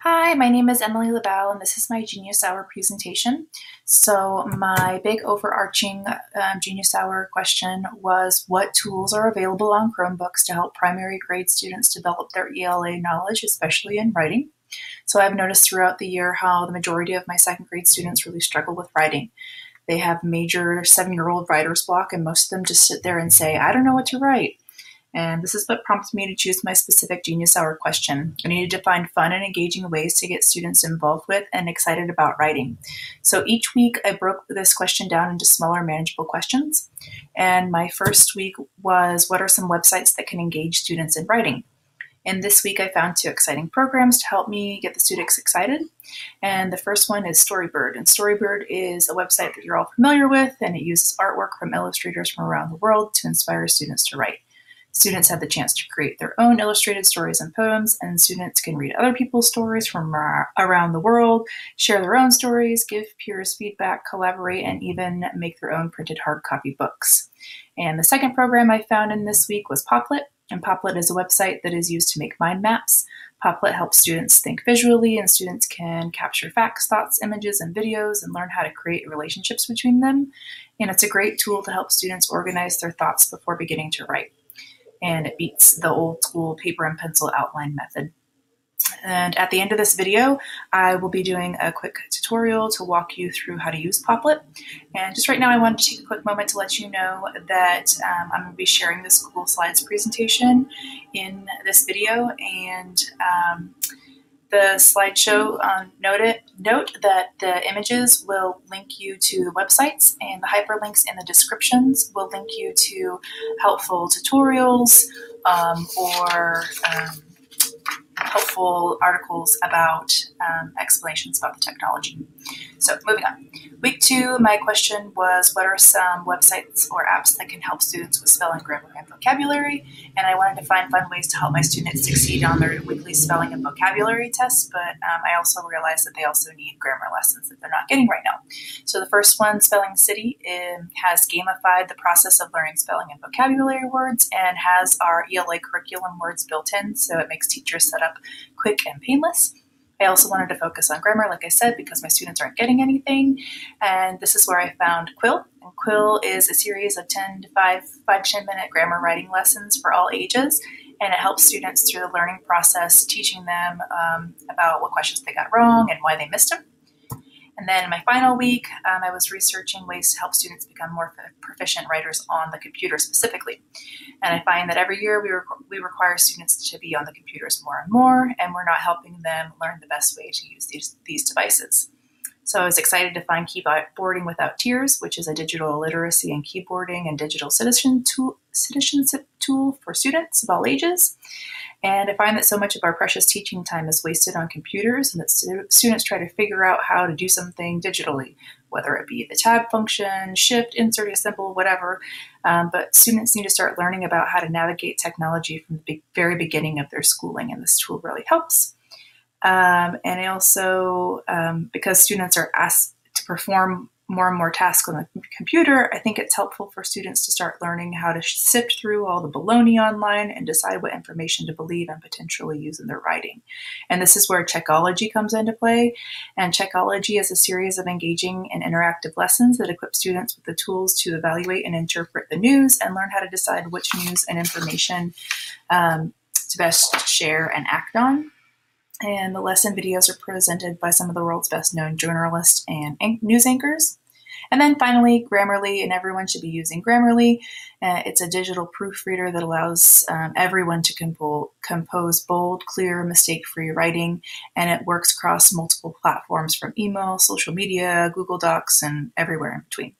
Hi, my name is Emily LeValle, and this is my Genius Hour presentation. So my big overarching Genius Hour question was, what tools are available on Chromebooks to help primary grade students develop their ELA knowledge, especially in writing? So I've noticed throughout the year how the majority of my second grade students really struggle with writing. They have major 7-year-old writer's block, and most of them just sit there and say, I don't know what to write. And this is what prompted me to choose my specific Genius Hour question. I needed to find fun and engaging ways to get students involved with and excited about writing. So each week I broke this question down into smaller, manageable questions. And my first week was, what are some websites that can engage students in writing? And this week I found 2 exciting programs to help me get the students excited. And the first one is Storybird. And Storybird is a website that you're all familiar with, and it uses artwork from illustrators from around the world to inspire students to write. Students have the chance to create their own illustrated stories and poems, and students can read other people's stories from around the world, share their own stories, give peers feedback, collaborate, and even make their own printed hard copy books. And the second program I found in this week was Poplet, and Poplet is a website that is used to make mind maps. Poplet helps students think visually, and students can capture facts, thoughts, images, and videos and learn how to create relationships between them. And it's a great tool to help students organize their thoughts before beginning to write. And it beats the old school paper and pencil outline method. And at the end of this video, I will be doing a quick tutorial to walk you through how to use Poplet. And just right now, I wanted to take a quick moment to let you know that I'm going to be sharing this Google Slides presentation in this video. And the slideshow, note that the images will link you to websites, and the hyperlinks in the descriptions will link you to helpful tutorials or helpful articles about explanations about the technology. So moving on. Week 2, my question was, what are some websites or apps that can help students with spelling, grammar, and vocabulary? And I wanted to find fun ways to help my students succeed on their weekly spelling and vocabulary tests, but I also realized that they also need grammar lessons that they're not getting right now. So the first one, Spelling City, has gamified the process of learning spelling and vocabulary words and has our ELA curriculum words built in, so it makes teachers set up quick and painless. I also wanted to focus on grammar, like I said, because my students aren't getting anything. And this is where I found Quill. And Quill is a series of 10 to 10-minute grammar writing lessons for all ages. And it helps students through the learning process, teaching them about what questions they got wrong and why they missed them. And then in my final week, I was researching ways to help students become more proficient writers on the computer specifically. And I find that every year we require students to be on the computers more and more, and we're not helping them learn the best way to use these devices. So I was excited to find Keyboarding Without Tears, which is a digital literacy and keyboarding and digital citizenship tool for students of all ages. And I find that so much of our precious teaching time is wasted on computers, and that students try to figure out how to do something digitally, whether it be the tab function, shift, insert, assemble, whatever. But students need to start learning about how to navigate technology from the very beginning of their schooling, and this tool really helps. And I also, because students are asked to perform more and more tasks on the computer, I think it's helpful for students to start learning how to sift through all the baloney online and decide what information to believe and potentially use in their writing. And this is where Checkology comes into play. And Checkology is a series of engaging and interactive lessons that equip students with the tools to evaluate and interpret the news and learn how to decide which news and information to best share and act on. And the lesson videos are presented by some of the world's best known journalists and news anchors. And then finally, Grammarly, and everyone should be using Grammarly. It's a digital proofreader that allows everyone to compose bold, clear, mistake-free writing, and it works across multiple platforms from email, social media, Google Docs, and everywhere in between.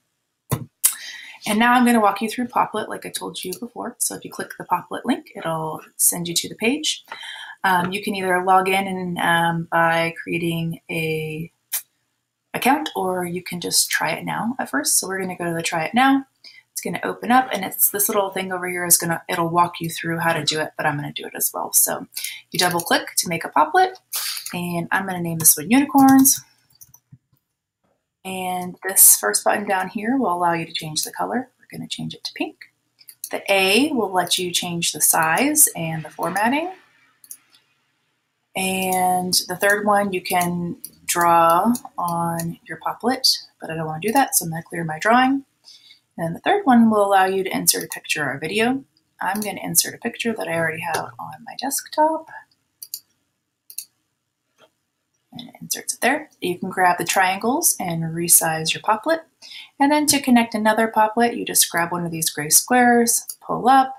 And now I'm going to walk you through Poplet like I told you before. So if you click the Poplet link, it'll send you to the page. You can either log in and by creating a account, or you can just try it now at first. So we're going to go to the try it now. It's going to open up, and it's this little thing over here it'll walk you through how to do it, but I'm going to do it as well. So you double click to make a Poplet, and I'm going to name this one Unicorns. And this first button down here will allow you to change the color. We're going to change it to pink. The A will let you change the size and the formatting. And the third one, you can draw on your Poplet, but I don't want to do that, so I'm going to clear my drawing. And the third one will allow you to insert a picture or a video. I'm going to insert a picture that I already have on my desktop. And it inserts it there. You can grab the triangles and resize your Poplet. And then to connect another Poplet, you just grab one of these gray squares, pull up,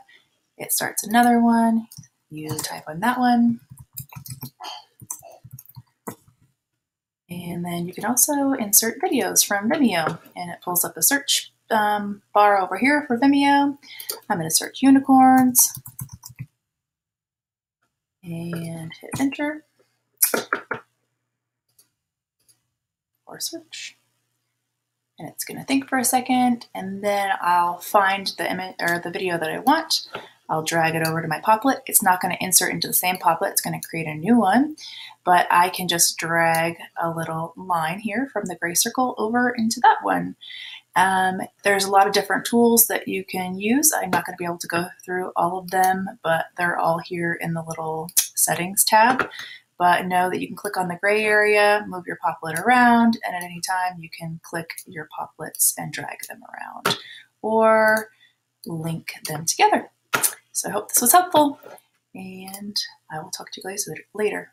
it starts another one, you type on that one. And then you can also insert videos from Vimeo, and it pulls up a search bar over here for Vimeo. I'm going to search unicorns and hit enter or search. And it's going to think for a second, and then I'll find the image or the video that I want. I'll drag it over to my Poplet. It's not going to insert into the same Poplet. It's going to create a new one, but I can just drag a little line here from the gray circle over into that one. There's a lot of different tools that you can use. I'm not going to be able to go through all of them, but they're all here in the little settings tab. But know that you can click on the gray area, move your Poplet around, and at any time you can click your Poplets and drag them around or link them together. So I hope this was helpful, and I will talk to you guys later.